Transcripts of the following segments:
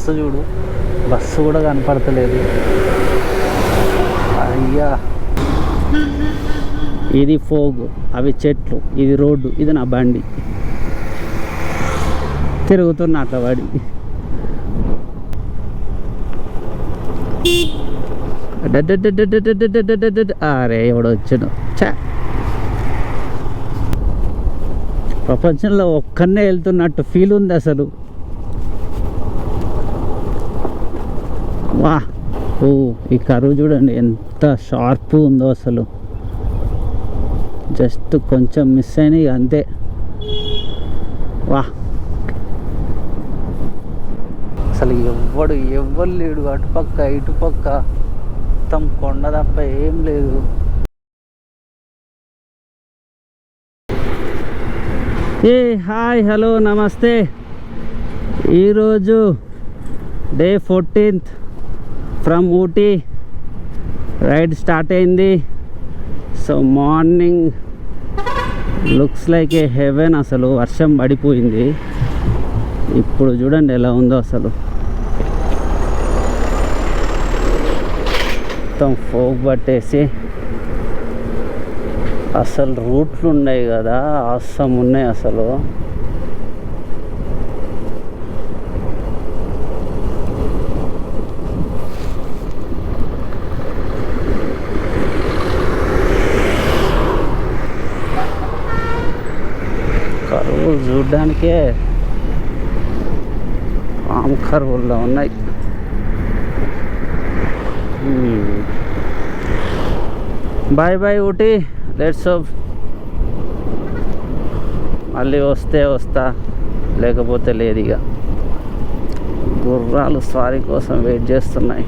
Bus చూడు, bus కూడా కనపడతలేదు. అయ్యా, ఇది ఫోగ్, అవి చెట్లు, ఇది రోడ్డు, ఇది నా బండి తిరుగుతున్నా అట్లా వాడి. అరే ఎవడో వచ్చాడు. చా, ప్రపంచంలో ఒక్కనే వెళ్తున్నట్టు ఫీల్ ఉంది అసలు. వా, ఓ ఈ కరువు చూడండి ఎంత షార్ప్ ఉందో అసలు. జస్ట్ కొంచెం మిస్ అయినాయి అంతే. వా, అసలు ఎవ్వరు లేడు అటుపక్క ఇటుపక్క, మొత్తం కొండ తప్ప ఏం లేదు. ఏ హాయ్, హలో, నమస్తే. ఈరోజు day 14th from Ooty. Ride start అయింది. So morning looks like a heaven. అసలు వర్షం పడిపోయింది. ఇప్పుడు చూడండి ఎలా ఉందో అసలు. మొత్తం ఫోగ్ పట్టేసి అసలు రూట్లు ఉన్నాయి కదా, ఆసం ఉన్నాయి అసలు. కరువులు చూడ్డానికే పాము కరువుల్లో ఉన్నాయి. Bye bye Ooty, let's hope మళ్ళీ వస్తే వస్తా, లేకపోతే లేదు. ఇక గుర్రాలు స్వారీ కోసం వెయిట్ చేస్తున్నాయి.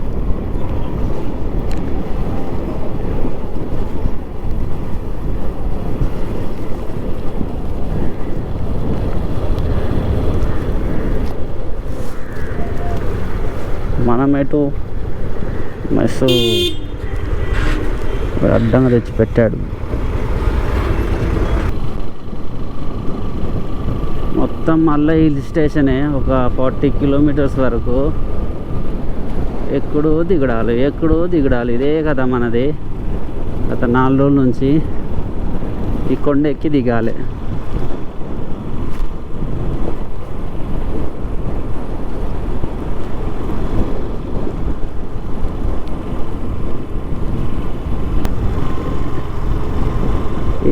మనం ఎటు మెస్సు అడ్డంగా తెచ్చి పెట్టాడు. మొత్తం మళ్ళీ హిల్ స్టేషనే, ఒక 40 కిలోమీటర్స్ వరకు ఎక్కడో దిగడాలు. ఇదే కదా మనది. గత 4 రోజుల నుంచి ఈ కొండ ఎక్కి దిగాలి.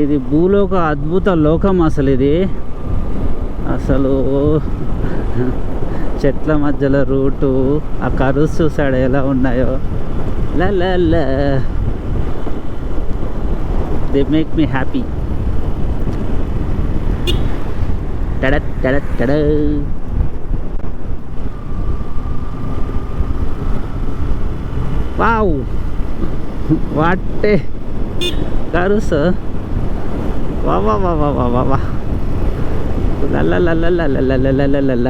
ఇది భూలోక అద్భుత లోకం అసలు. ఇది అసలు చెట్ల మధ్యలో రూటు, ఆ కరువు చూసాడు ఎలా ఉన్నాయో. లా దే మేక్ మీ హ్యాపీ. టడ వావ్, వాటే కరుస్. వా వా వా వా వా వా వా, లల్ల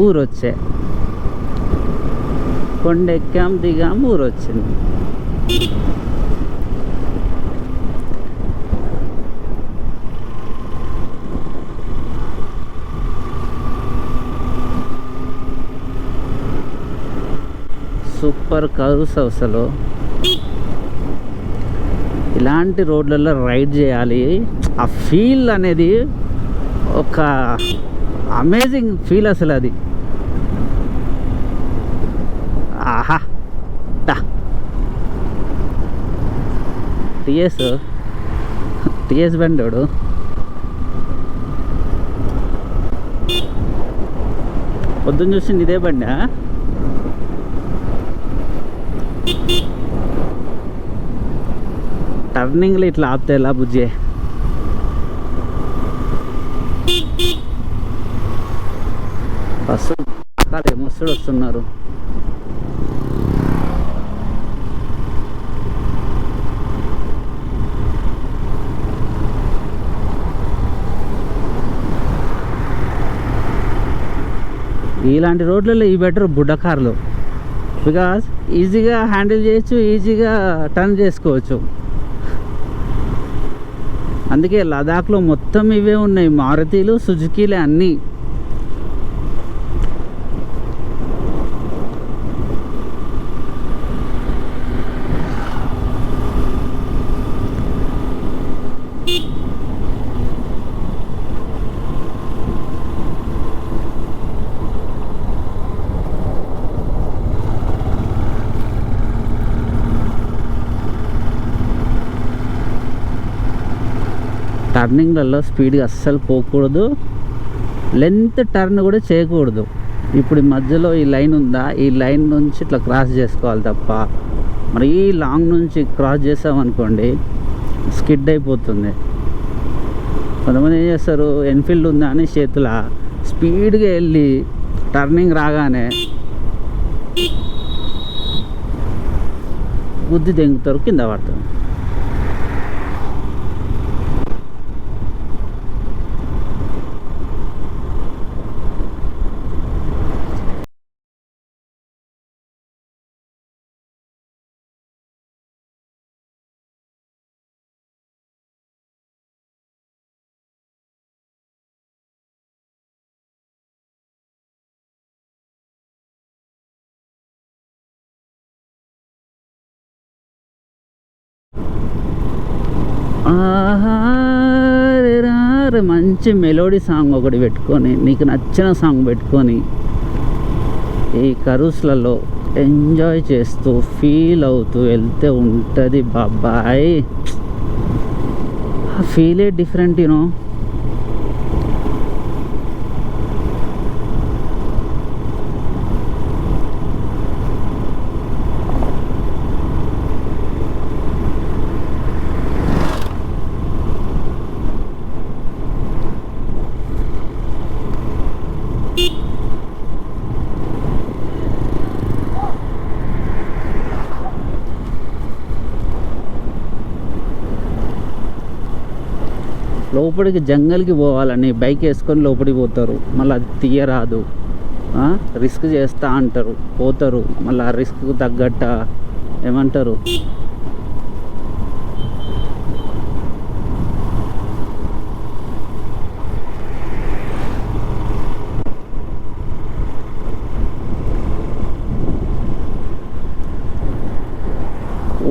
ఊరొచ్చే. కొండ ఎక్కాం దిగాం, ఊరొచ్చింది. సూపర్ కర్వ్స్ అసలు. ఇలాంటి రోడ్లలో రైడ్ చేయాలి. ఆ ఫీల్ అనేది ఒక అమేజింగ్ ఫీల్ అసలు. అది ఆహా. టిఎస్ బండోడు పొద్దున్న చూసింది ఇదే బండా. టర్నింగ్లో ఇట్లా ఆపితే ఎలా బుజ్జే. బస్సు ముస్తుడు వస్తున్నారు. ఇలాంటి రోడ్లలో ఈ బెటర్ బుడ్డ కార్లు. బికాజ్ ఈజీగా హ్యాండిల్ చేయొచ్చు, ఈజీగా టర్న్ చేసుకోవచ్చు. అందుకే లదాఖ్లో మొత్తం ఇవే ఉన్నాయి, మారుతీలు సుజుకీలే అన్నీ. టర్నింగ్లలో స్పీడ్గా అస్సలు పోకూడదు, లెంత్ టర్న్ కూడా చేయకూడదు. ఇప్పుడు మధ్యలో ఈ లైన్ ఉందా, ఈ లైన్ నుంచి ఇట్లా క్రాస్ చేసుకోవాలి తప్ప మరి ఈ లాంగ్ నుంచి క్రాస్ చేసామనుకోండి స్కిడ్ అయిపోతుంది. కొంతమంది ఏం చేస్తారు, ఎన్ఫీల్డ్ ఉందా అని చేతుల స్పీడ్గా వెళ్ళి టర్నింగ్ రాగానే గుద్ది దెంగుతారు, కింద పడతారు. మంచి మెలోడీ సాంగ్ ఒకటి పెట్టుకొని, నీకు నచ్చిన సాంగ్ పెట్టుకొని ఈ కరూస్లలో ఎంజాయ్ చేస్తూ ఫీల్ అవుతూ వెళ్తే ఉంటుంది బాబాయ్. ఆ ఫీలే డిఫరెంట్ యూనో. లోపలికి జంగల్కి పోవాలని బైక్ వేసుకొని లోపలికి పోతారు, మళ్ళీ అది తీయరాదు, రిస్క్ చేస్తా అంటారు, పోతారు, మళ్ళీ ఆ రిస్క్కు తగ్గట్ట ఏమంటారు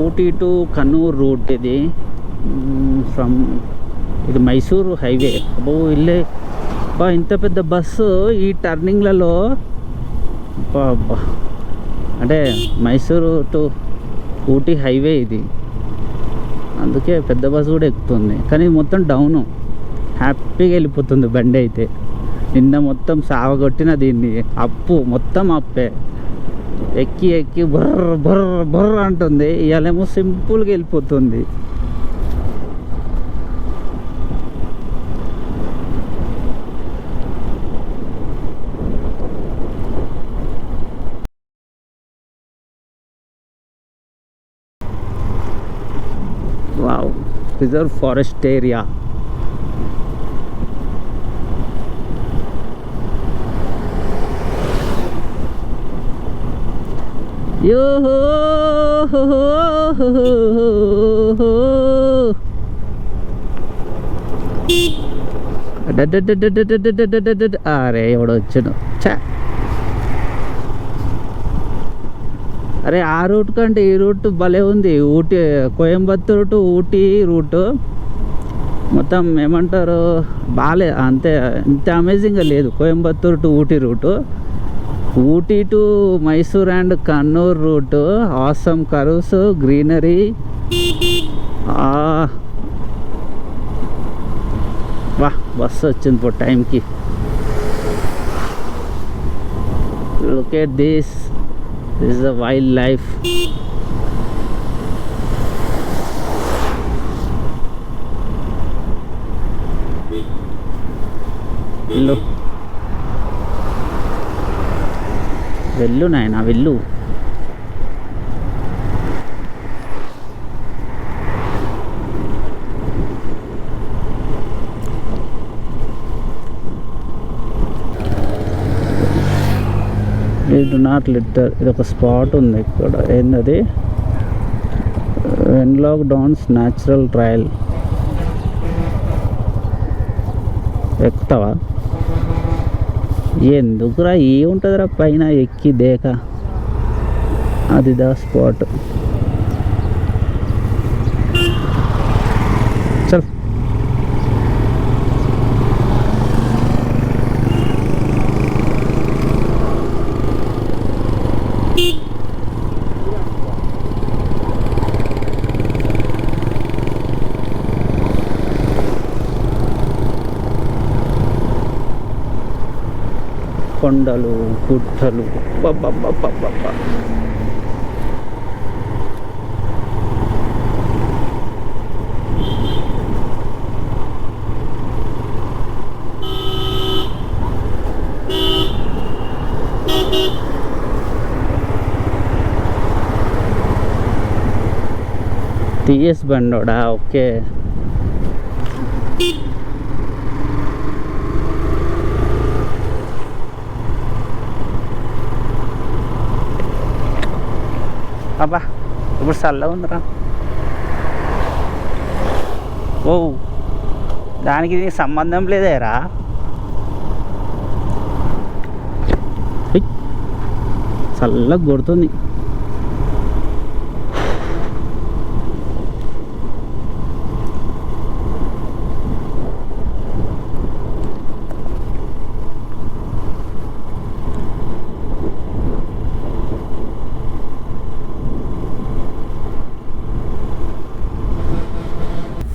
ఊటీ టు కన్నూర్ రూట్ ఇది. ఫ్రమ్ ఇది మైసూరు హైవే. అబ్బో ఇల్లే బా, ఇంత పెద్ద బస్సు ఈ టర్నింగ్లలో అంటే మైసూరు టు ఊటీ హైవే ఇది, అందుకే పెద్ద బస్సు కూడా ఎక్కుతుంది. కానీ మొత్తం డౌను, హ్యాపీగా వెళ్ళిపోతుంది బండి అయితే. నిన్న మొత్తం సావగొట్టిన దీన్ని, అప్పు మొత్తం అప్పే, ఎక్కి ఎక్కి బర్ర బర్ర బర్ర అంటుంది. ఇవాళేమో సింపుల్గా వెళ్ళిపోతుంది. Wow, reserve forest area. యోహో అరే ఎవడో వచ్చాను. చా, అరే ఆ రూట్ కంటే ఈ రూట్ భలే ఉంది. ఊటీ కోయంబత్తూరు టు ఊటీ రూటు మొత్తం ఏమంటారు బాగాలే, అంతే ఇంత అమేజింగ్గా లేదు. Coimbatore to Ooty route, Ooty to Mysore and Kannur route, awesome కరూస్ గ్రీనరీ. వా, బస్సు వచ్చింది పో టైంకి. Look at this, this is the wild life. వెళ్ళు నాయనా వెళ్ళు. Do not litter. ఇది ఒక స్పాట్ ఉంది ఇక్కడ, ఏంటది, వెన్లాక్ డౌన్స్ న్యాచురల్ ట్రయల్. ఎక్కుతావా? ఎందుకురా ఏముంటుందిరా పైన ఎక్కి దేక. అది దా స్పాట్. చల్ కొండలు గుట్టలు బబ్బబ్బబ్బబ్బ. టీఎస్ బండోడా? ఓకే. అబ్బా ఇప్పుడు చల్లగా ఉందిరా. ఓ దానికి దీనికి సంబంధం లేదేరా. చల్లగా కొడుతుంది.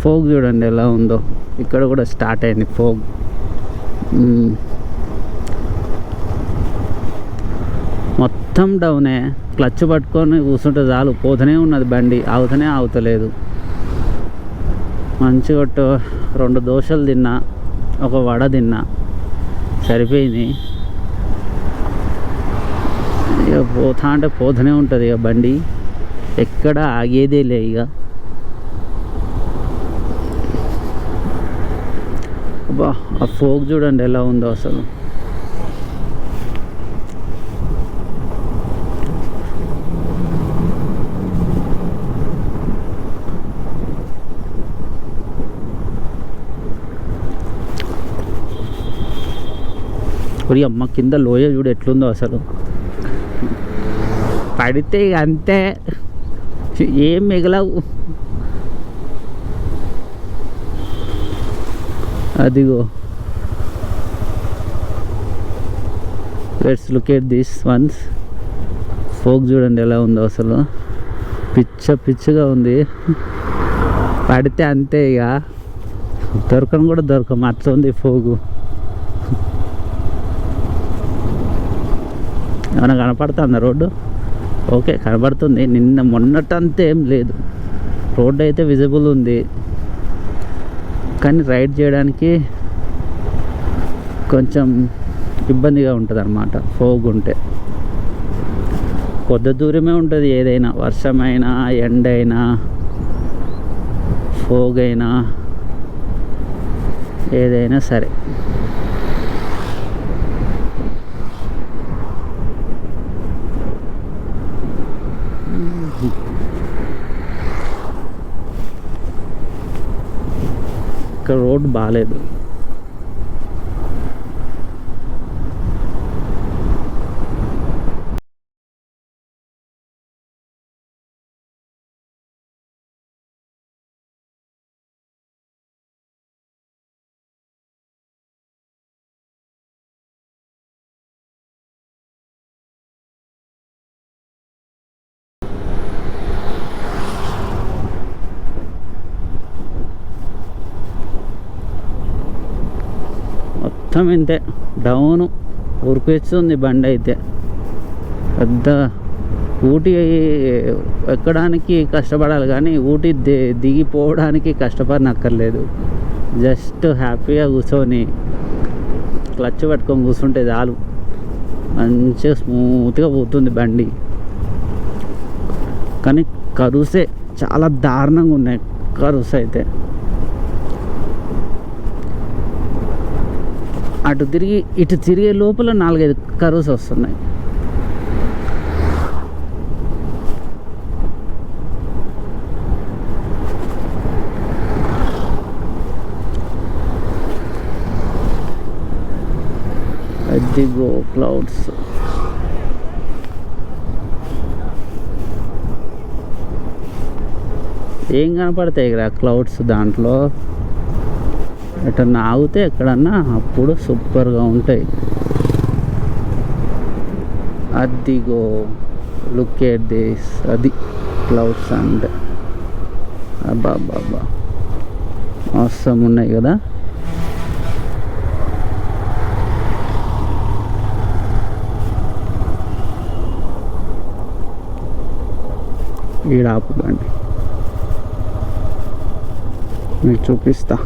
ఫోగ్ చూడండి ఎలా ఉందో. ఇక్కడ కూడా స్టార్ట్ అయింది ఫోగ్. మొత్తం డౌనే. క్లచ్ పట్టుకొని కూర్చుంటే చాలు, పోతూనే ఉన్నది బండి, ఆగుతూనే ఆగుతలేదు. మంచిగా 2 దోశలు తిన్నా, ఒక వడ తిన్నా, సరిపోయింది. ఇక పోతా అంటే పోతూనే ఉంటుంది ఇక బండి, ఎక్కడ ఆగేదే లే ఇక. అబ్బా ఆ ఫోగ్ చూడండి ఎలా ఉందో అసలు. ఒరి అమ్మ, కింద లోయ చూడు ఎట్లుందో అసలు. పడితే ఇక అంతే, ఏం మిగలవు. అదిగో, let's look at this once. Fog చూడండి ఎలా ఉందో అసలు. పిచ్చగా ఉంది. పడితే అంతే ఇక, దొరకను కూడా దొరకం, అట్లా ఉంది ఫోగు. ఏమైనా కనపడుతుందా రోడ్డు? ఓకే కనపడుతుంది. నిన్న మొన్నటంతా ఏం లేదు, రోడ్డు అయితే విజిబుల్ ఉంది. కానీ రైడ్ చేయడానికి కొంచెం ఇబ్బందిగా ఉంటుంది అన్నమాట ఫోగ్ ఉంటే. కొద్ది దూరమే ఉంటుంది ఏదైనా, వర్షమైనా ఎండ అయినా ఫోగ్ అయినా ఏదైనా సరే. ఇక్కడ రోడ్ బాగాలేదు. మొత్తం ఇంతే, డౌను ఉరికొస్తుంది బండి అయితే. పెద్ద ఊటీ ఎక్కడానికి కష్టపడాలి కానీ ఊటీ దిగిపోవడానికి కష్టపడనక్కర్లేదు. జస్ట్ హ్యాపీగా కూర్చొని క్లచ్ పట్టుకొని కూర్చుంటే చాలు, మంచిగా స్మూత్గా పోతుంది బండి. కానీ కరుసే చాలా దారుణంగా ఉన్నాయి, కరుస్ అయితే. అటు తిరిగి ఇటు తిరిగే లోపల 4-5 కరువుస్ వస్తున్నాయి. దిగో క్లౌడ్స్. ఏం కనపడతాయి కదా క్లౌడ్స్ దాంట్లో. ఎటన్నా ఆగితే ఎక్కడన్నా అప్పుడు సూపర్గా ఉంటాయి. అదిగో లుక్ ఎట్ దిస్. అది క్లౌడ్స్ అంటే అబ్బా అబ్బా అబ్బా అవసరం ఉన్నాయి కదా. ఈడ ఆపుకోండి, మీకు చూపిస్తా.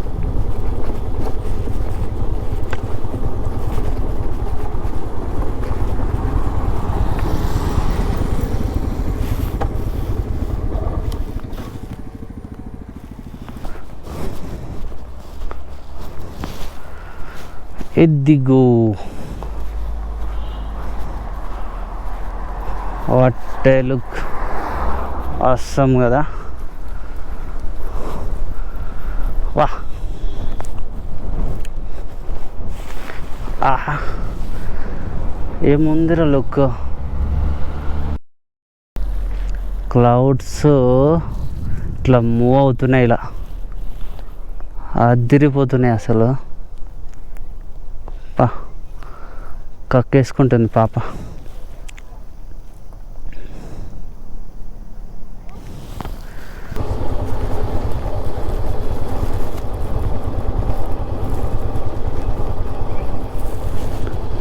ఎద్దిగో వాట్ ఏ లుక్, అవసరం కదా. వా ఆహా ఏముందిరా లుక్. క్లౌడ్స్ ఇట్లా మూవ్ అవుతున్నాయి, ఇలా అదిరిపోతున్నాయి అసలు. పా కక్కేసుకుంటుంది పాప.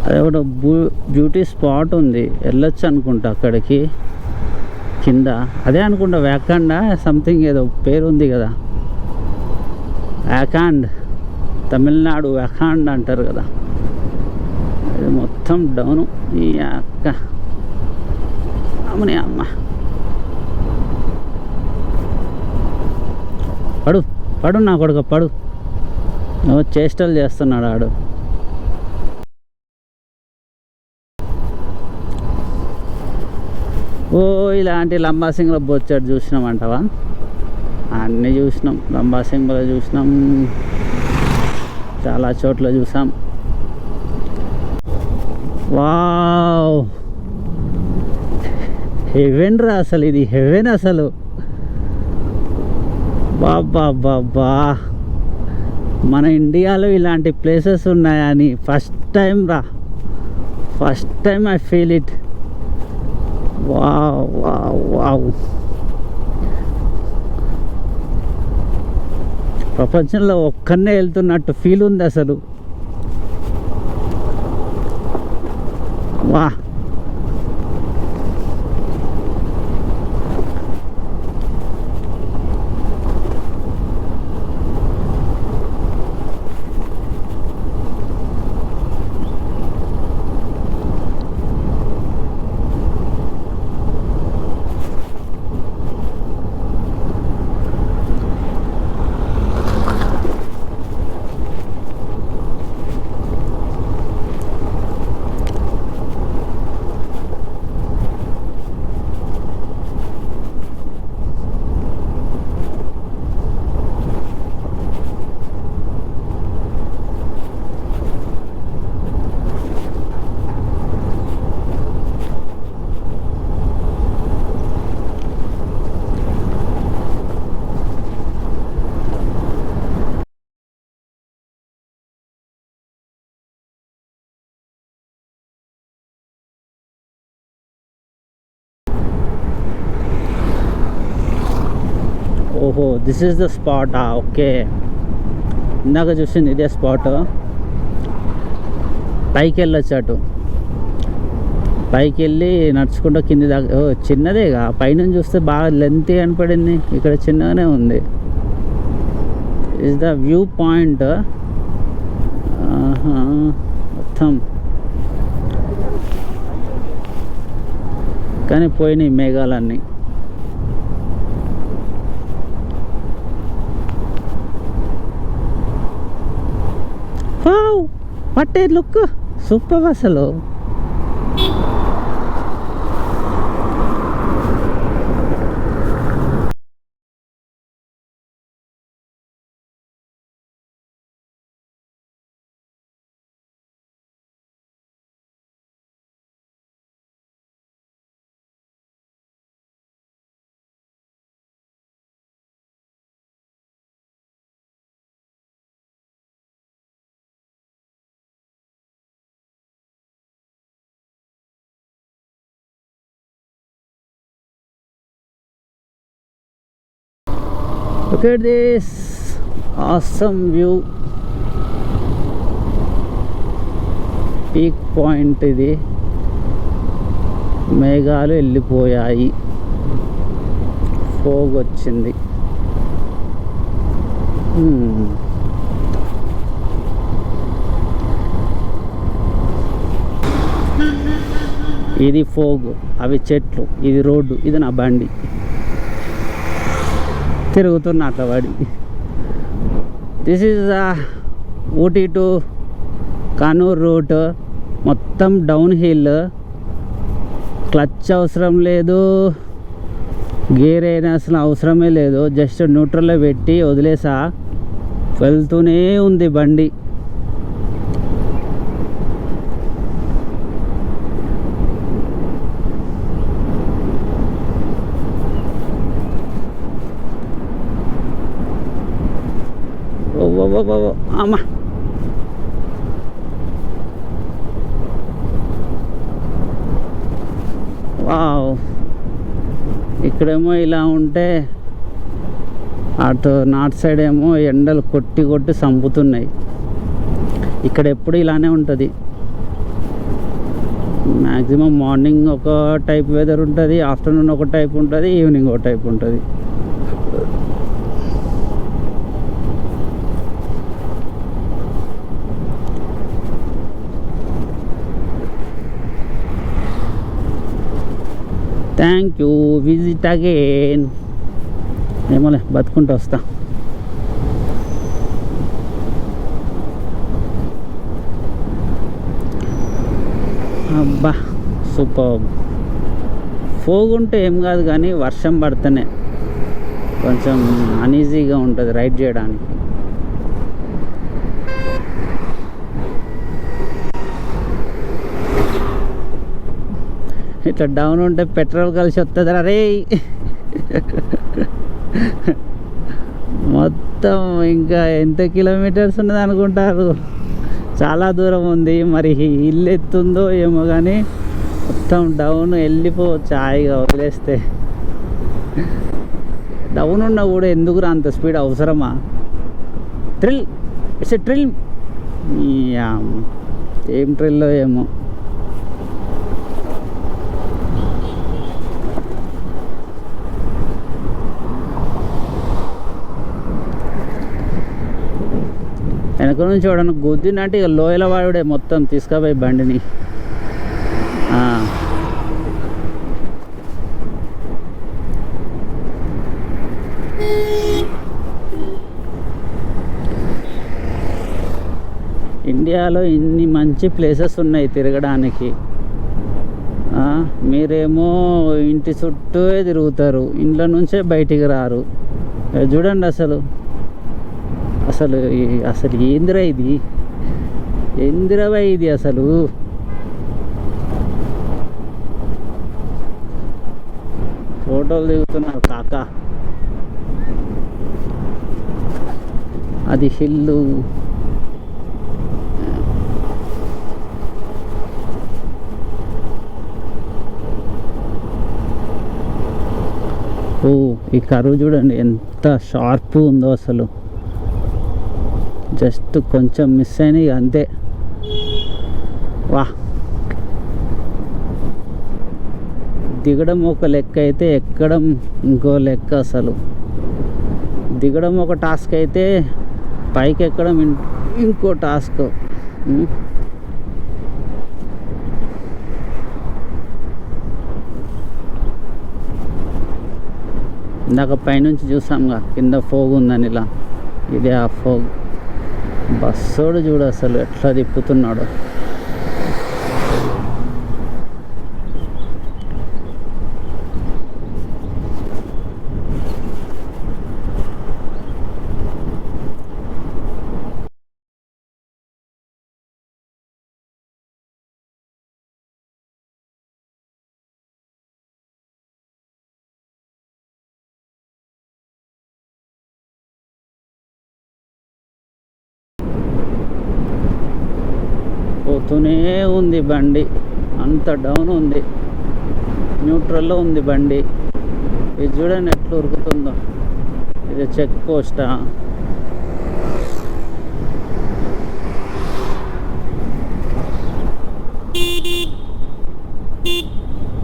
అదే ఒక బ్యూటీ స్పాట్ ఉంది, వెళ్ళొచ్చు అనుకుంటా అక్కడికి కింద. అదే అనుకుంటా వ్యాకాండ్ సంథింగ్ ఏదో పేరు ఉంది కదా. వ్యాకాండ్, తమిళనాడు వ్యాకాండ్ అంటారు కదా. అది మొత్తం డౌను. ఈ అక్క అమ్మని అమ్మ. పడు పడు నా కొడుకు పడు. చేష్టలు చేస్తున్నాడు ఆడు. ఓ ఇలాంటి లంబాసింగ్లో బొచ్చాడు చూసినామంటావా? అన్నీ చూసినాం, లంబాసింగ్లో చూసినాం, చాలా చోట్ల చూసాం. వావ్ హెవెన్ రా అసలు, ఇది హెవెన్ అసలు. బాబా బాబా, మన ఇండియాలో ఇలాంటి ప్లేసెస్ ఉన్నాయని ఫస్ట్ టైం రా, first time I feel it. Wow wow wow. ప్రపంచంలో ఒక్కనే వెళ్తున్నట్టు ఫీల్ ఉంది అసలు. వా ఓహో this is the spot. Okay, ఇందాక చూసింది ఇదే స్పాట్. పైకి వెళ్ళొచ్చు అటు, పైకి వెళ్ళి నడుచుకుంటూ కింది దాకా. ఓ చిన్నదేగా, పైన చూస్తే బాగా లెంత్ కనపడింది, ఇక్కడ చిన్నగానే ఉంది. ఇస్ ద వ్యూ పాయింట్ మొత్తం. కానీ పోయినాయి మేఘాలన్నీ. వాట్ ఏ లుక్, సూపర్ అసలు. Look at this awesome view. Peak point ఇది. మేఘాలు వెళ్ళిపోయాయి, ఫోగ్ వచ్చింది. ఇది ఫోగ్, అవి చెట్లు, ఇది రోడ్డు, ఇది నా బండి తిరుగుతున్నా అట్లా పడి. This is Ooty to Kannur route. మొత్తం డౌన్ హిల్, క్లచ్ అవసరం లేదు, గేర్ అయినా అసలు అవసరమే లేదు. జస్ట్ న్యూట్రల్లో పెట్టి వదిలేసా, వెళ్తూనే ఉంది బండి. అమ్మా, వావ్. ఇక్కడేమో ఇలా ఉంటే అటు నార్త్ సైడ్ ఏమో ఎండలు కొట్టి కొట్టి చంపుతున్నాయి. ఇక్కడ ఎప్పుడు ఇలానే ఉంటుంది. మ్యాక్సిమం మార్నింగ్ ఒక టైప్ వెదర్ ఉంటుంది, ఆఫ్టర్నూన్ ఒక టైప్ ఉంటుంది, ఈవినింగ్ ఒక టైప్ ఉంటుంది. Thank you, visit again. ఏమోలే, బతుకుంటూ వస్తా. అబ్బా సూపర్. ఫోగ్ ఉంటే ఏం కాదు, కానీ వర్షం పడితేనే కొంచెం అన్ఈజీగా ఉంటుంది రైడ్ చేయడానికి. ఇట్లా డౌన్ ఉంటే పెట్రోల్ కలిసి వస్తుంది రే. మొత్తం ఇంకా ఎంత కిలోమీటర్స్ ఉన్నది అనుకుంటారు, చాలా దూరం ఉంది. మరి ఇల్లు ఎత్తుందో ఏమో కానీ మొత్తం డౌన్ వెళ్ళిపోవచ్చు హాయిగా వదిలేస్తే. డౌన్ ఉన్నా కూడా ఎందుకు అంత స్పీడ్ అవసరమా? Thrill, it's a thrill. ఏం థ్రిల్లో ఏమో. వెనక నుంచి చూడను గుద్దినట్టు ఇక లోయల వాడుడే మొత్తం తీసుకుపోయి బండిని. ఇండియాలో ఇన్ని మంచి ప్లేసెస్ ఉన్నాయి తిరగడానికి. మీరేమో ఇంటి చుట్టూ తిరుగుతారు, ఇంట్లో నుంచే బయటికి రారు. చూడండి అసలు అసలు అసలు ఏందిరా ఇది, ఏందిరావా ఇది అసలు. ఫోటోలు దిగుతున్నారు కాకా. అది హిల్లు. ఓ, ఈ కరువు చూడండి ఎంత షార్ప్ ఉందో అసలు. జస్ట్ కొంచెం మిస్ అయినాయి అంతే. వా, దిగడం ఒక లెక్క అయితే ఎక్కడం ఇంకో లెక్క. అసలు దిగడం ఒక టాస్క్ అయితే పైకి ఎక్కడం ఇంకో టాస్క్. ఇందాక పైనుంచి చూసాంగా కింద ఫోగ్ ఉందని, ఇలా ఇదే ఆ ఫోగ్. బస్సోడు చూడు అసలు ఎట్లా తిప్పుతున్నాడు. పోతూనే ఉంది బండి, అంత డౌన్ ఉంది, న్యూట్రల్లో ఉంది బండి. ఇది చూడండి ఎట్లా ఉరుకుతుందో. ఇది చెక్ పోస్టా?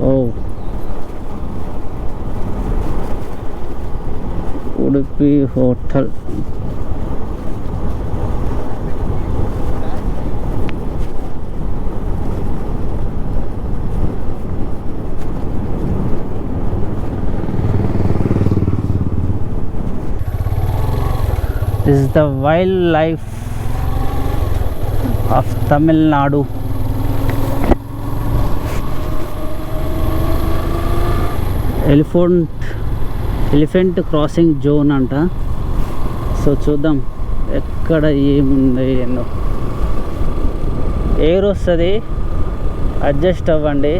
ఓ, Udupi hotel. This is the wildlife of Tamil Nadu. Elephant crossing zone అంట. సో చూద్దాం ఎక్కడ ఏముంది ఎన్నో. ఎయిర్ వస్తుంది, అడ్జస్ట్ అవ్వండి.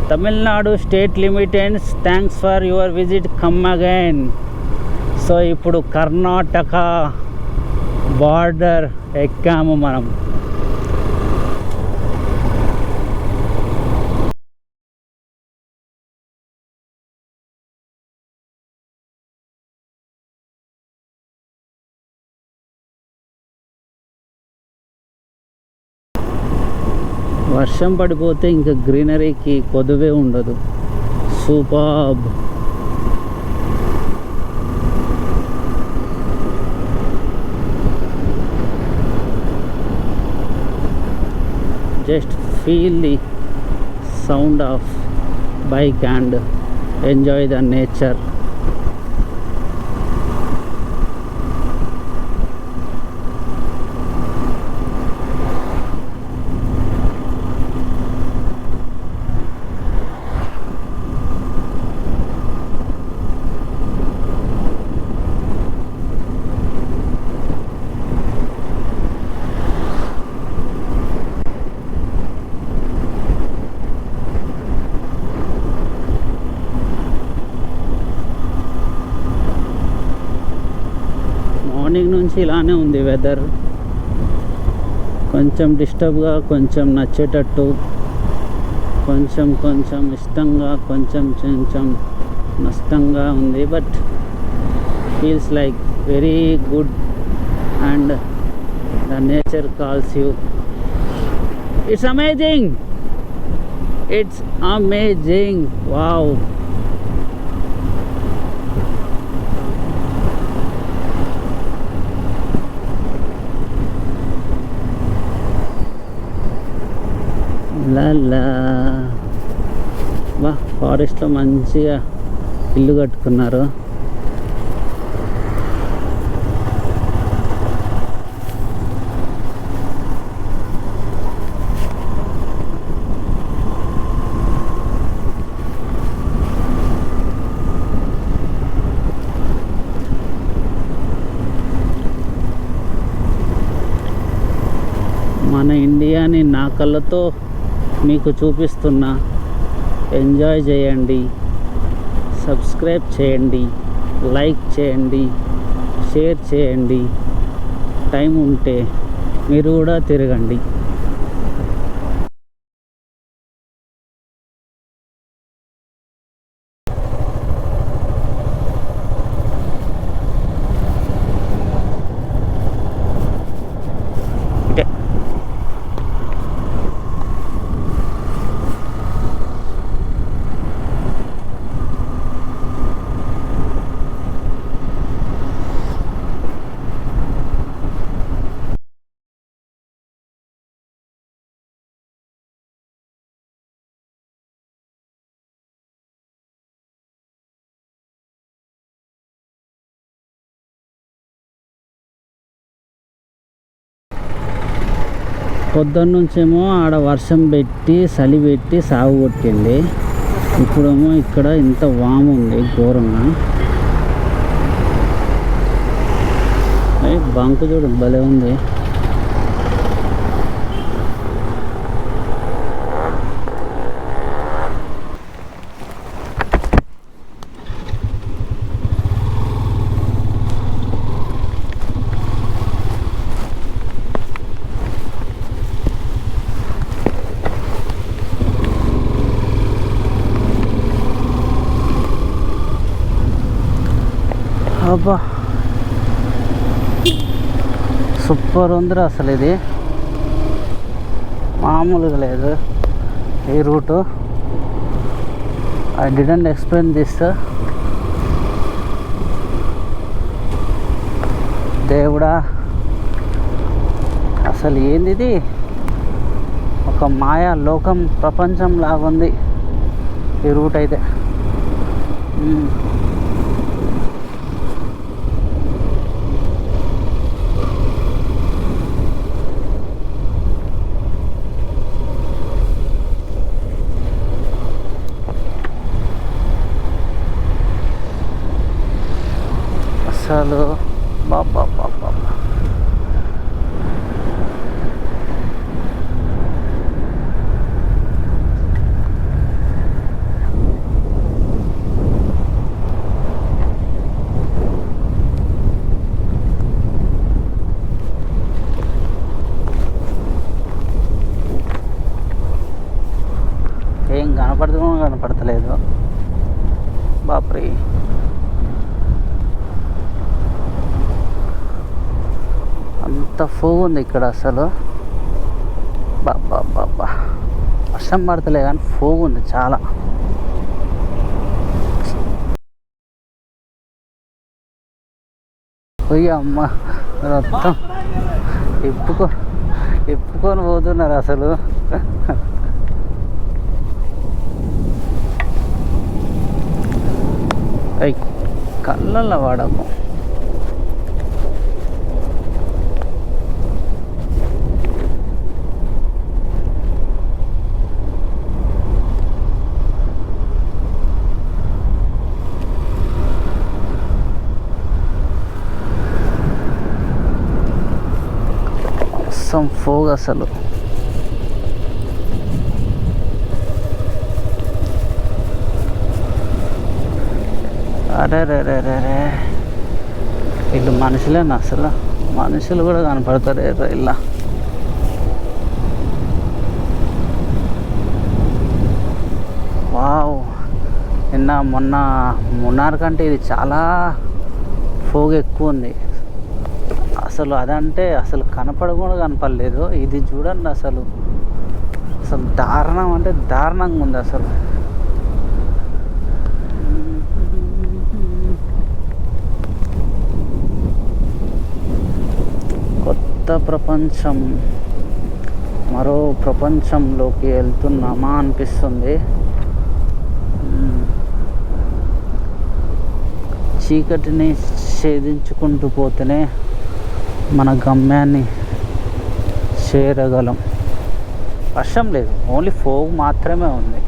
Tamil Nadu state limiteds, thanks for your visit, come again. So ఇప్పుడు కర్ణాటక బార్డర్ ఎక్కాము మనం. వర్షం పడిపోతే ఇంకా గ్రీనరీకి కొదువే ఉండదు. Superb. Just feel the sound of bike and enjoy the nature. Morning నుంచి ఇలానే ఉంది వెదర్. కొంచెం డిస్టర్బ్గా, కొంచెం నచ్చేటట్టు, కొంచెం కొంచెం ఇష్టంగా, కొంచెం కొంచెం నష్టంగా ఉంది. But feels like very good and the nature calls you. It's amazing, it's amazing. Wow. లా వా, ఫారెస్ట్లో మంచిగా ఇల్లు కట్టుకున్నారు. మన ఇండియాని నా కళ్ళతో మీకు చూపిస్తున్నా. ఎంజాయ్ చేయండి, సబ్స్క్రైబ్ చేయండి, లైక్ చేయండి, షేర్ చేయండి. టైం ఉంటే మీరు కూడా తిరగండి. పొద్దున్నుంచేమో ఆడ వర్షం పెట్టి చలి పెట్టి సాగు కొట్టింది. ఇప్పుడేమో ఇక్కడ ఇంత వాము ఉంది ఘోరంగా. బంకు చూడు భలే ఉంది. అబ్బా సూపర్ ఉందిరా అసలు, ఇది మామూలుగా లేదు ఈ route. I didn't explain this. దేవుడా అసలు ఏంది ఇది, ఒక మాయా లోకం ప్రపంచం లాగుంది ఈ రూట్ అయితే. అసలు బాబా బాబా ఏం కనపడతలేదు బాప్రే. అంత ఫోగ్ ఉంది ఇక్కడ అసలు. బాబా బాబా వర్షం పడతలే కానీ ఫోగ్ ఉంది చాలా. పోయి అమ్మ మొత్తం ఎప్పుకొని పోతున్నారు అసలు. అయ్యి కళ్ళల్లో వాడము. ఫోగ్ అసలు. అరే రే రే రే రే వీళ్ళు మనుషులేనా అసలు? మనుషులు కూడా కనపడతారు ఇలా. వావ్, మొన్న మున్నార్ కంటే ఇది చాలా ఫోగ్ ఎక్కువ ఉంది అసలు. అదంటే అసలు కనపడకుండా కనపడలేదు. ఇది చూడండి అసలు, అసలు దారుణం అంటే దారుణంగా ఉంది అసలు. కొత్త ప్రపంచం, మరో ప్రపంచంలోకి వెళ్తున్నామా అనిపిస్తుంది. చీకటిని ఛేదించుకుంటూ పోతేనే మన గమ్యాన్ని చేరగలం. వర్షం లేదు, ఓన్లీ ఫోగ్ మాత్రమే ఉంది.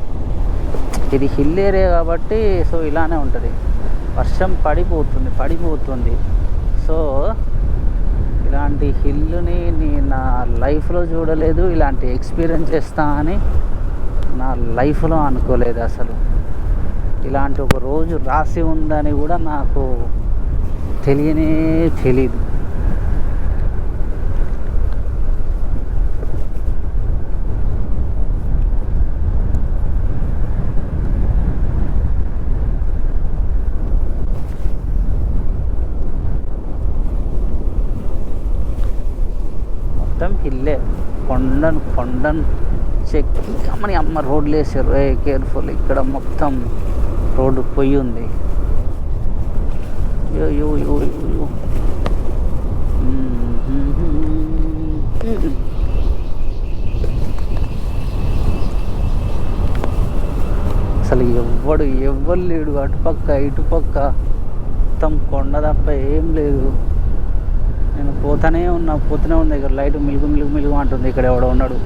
ఇది హిల్ ఏరియా కాబట్టి సో ఇలానే ఉంటుంది. వర్షం పడిపోతుంది. సో ఇలాంటి హిల్ని నేను నా లైఫ్లో చూడలేదు, ఇలాంటి ఎక్స్పీరియన్స్ చేస్తా అని నా లైఫ్లో అనుకోలేదు అసలు. ఇలాంటి ఒక రోజు రాసి ఉందని కూడా నాకు తెలీదు. మొత్తం హిల్లే, కొండను చెక్కి మన అమ్మ రోడ్లు వేసారు. కేర్ఫుల్, ఇక్కడ మొత్తం రోడ్డు పొయ్యి ఉంది. అసలు ఎవ్వరు లేడు అటుపక్క ఇటుపక్క, మొత్తం కొండ తప్ప ఏం లేదు. నేను పోతూనే ఉన్నా ఇక్కడ లైట్ మిలుగు అంటుంది. ఇక్కడ ఎవడో ఉన్నాడు,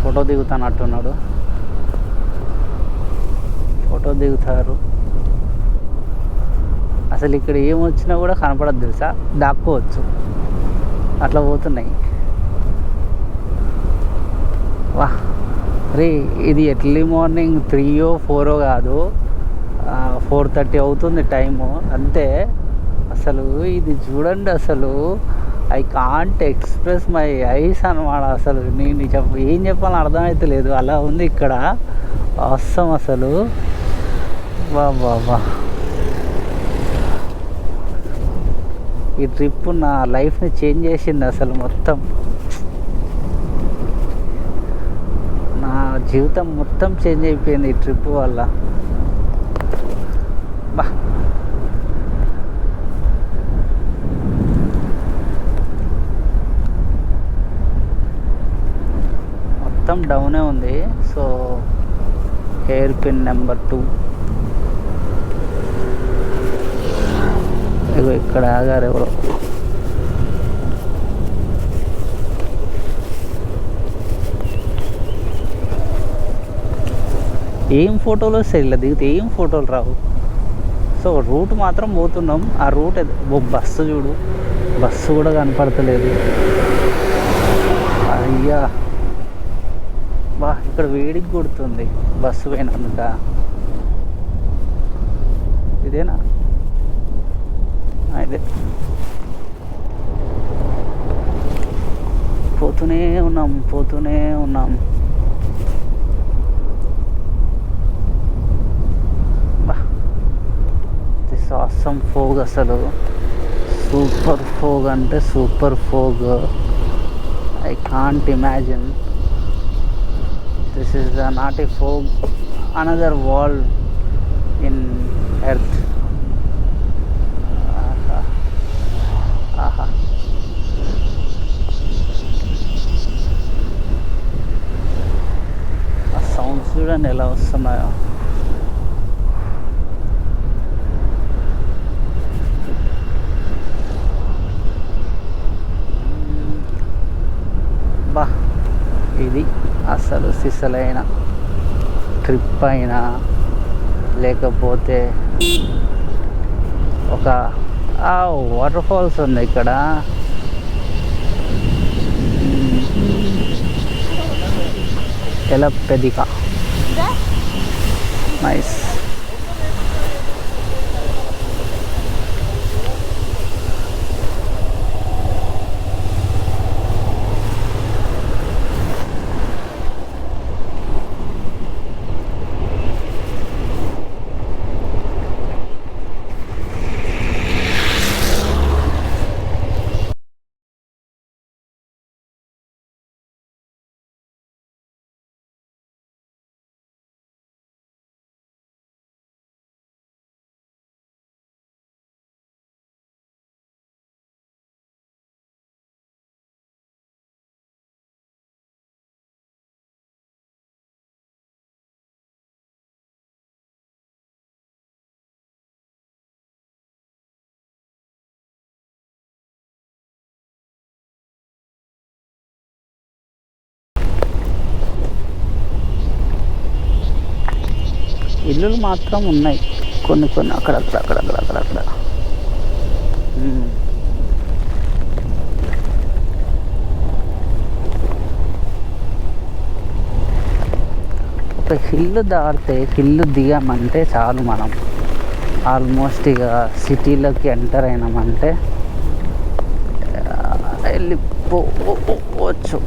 ఫోటో దిగుతానట్టున్నాడు. ఫోటో దిగుతారు. అసలు ఇక్కడ ఏమొచ్చినా కూడా కనపడదు తెలుసా, దాక్కోవచ్చు. అట్లా పోతున్నాయి. వా రే, ఇది ఎర్లీ మార్నింగ్ 3 or 4 కాదు, 4:30 అవుతుంది టైము అంతే. అసలు ఇది చూడండి అసలు, I can't express my eyes అనమాట. అసలు నేను ఏం చెప్పాలని అర్థమైతే లేదు, అలా ఉంది ఇక్కడ. అవసరం అసలు. బా ఈ ట్రిప్ నా లైఫ్ని చేంజ్ చేసింది అసలు మొత్తం. నా జీవితం మొత్తం చేంజ్ అయిపోయింది ఈ ట్రిప్ వల్ల. బా మొత్తం డౌనే ఉంది. సో హెయిర్ పిన్ నెంబర్ 2 ఇగో ఇక్కడ ఆగారు ఎవరో. ఏం ఫోటోలు వస్తాయి ఇలా దిగితే, ఏం ఫోటోలు రావు. సో రూట్ మాత్రం పోతున్నాం. ఆ రూట్ బస్సు చూడు, బస్సు కూడా కనపడతలేదు. అయ్యా బా ఇక్కడ వేడికి కొడుతుంది బస్సు పోయినందుక. ఇదేనా? అదే పోతూనే ఉన్నాం. బా దిస్ ఆసమ్ ఫోగ్, అసలు సూపర్ ఫోగ్ అంటే super fog. I can't imagine. This is not a fog, another world in earth. Aha. ఆ సౌండ్స్ చూడండి ఎలా వస్తున్నాయో. బా ఇది అసలు సిసలైన ట్రిప్ అయినా లేకపోతే ఒక వాటర్ ఫాల్స్ ఉంది ఇక్కడ. ఎలపెదిక నైస్. ఇల్లులు మాత్రం ఉన్నాయి కొన్ని అక్కడక్కడ. ఒక హిల్ దాటితే, హిల్ దిగామంటే చాలు, మనం ఆల్మోస్ట్ ఇక సిటీలోకి ఎంటర్ అయినామంటే వెళ్ళిపోవచ్చు.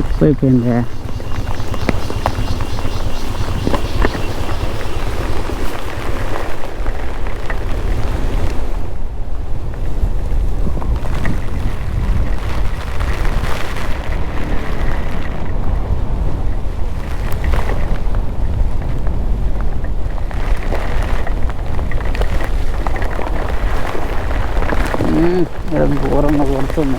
ఎక్కువైపోయింది. ఘోరంగా కొడుతుంది.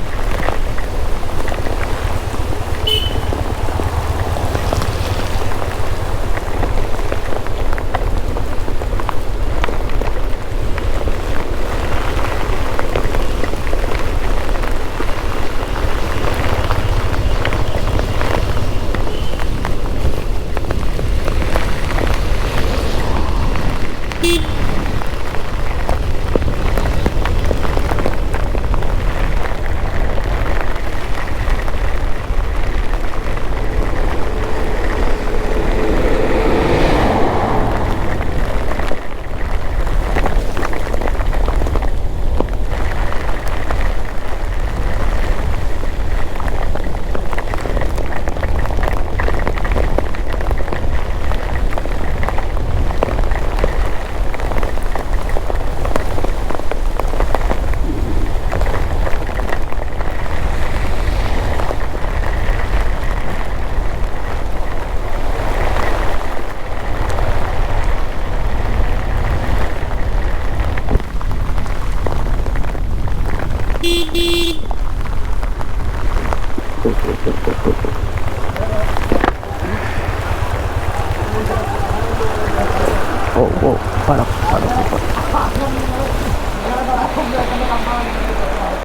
ఓ పడ పడ.